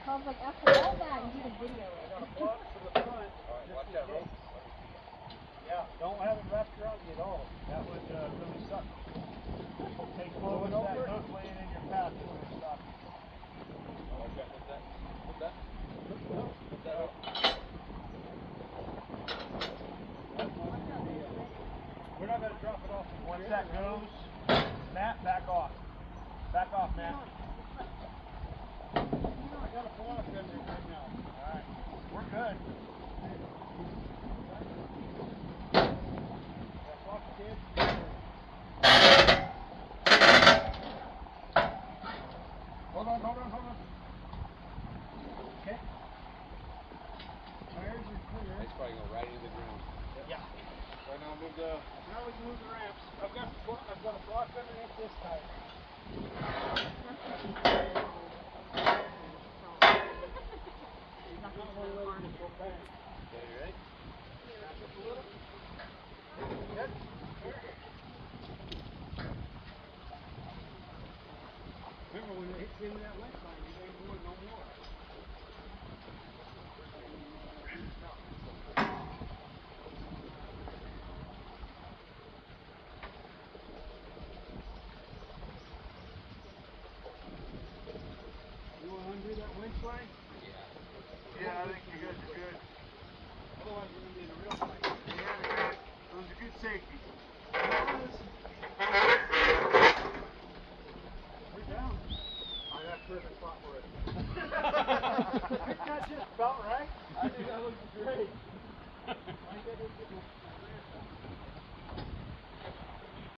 I was like, after all that, you didn't video it. Block to the front. Alright, watch that rope. Yeah, don't have it wrapped around you at all. That would really suck. Take Blow it that over. hook laying in your path is going to stop you. Okay, put that. Put that. Put that up. We're not going to drop it off. Once that goes, Matt, back off. Back off, Matt. I got a block in there right now. Alright, we're good. That's off, kid. Hold on. Okay. Tires are clear. It's probably going right into the ground. Yeah. Right now, move the. Now we can move the ramps. I've got a block underneath this tire. Okay, you ready? Good. Remember when it hits into that left line, you ain't going no more. You want to undo that winch line? Yeah, I think you guys are good. Otherwise, we're going to be in a real fight. Yeah, those are good safety. We're down. I got a perfect spot for it. Isn't that just about right? I think that looks great.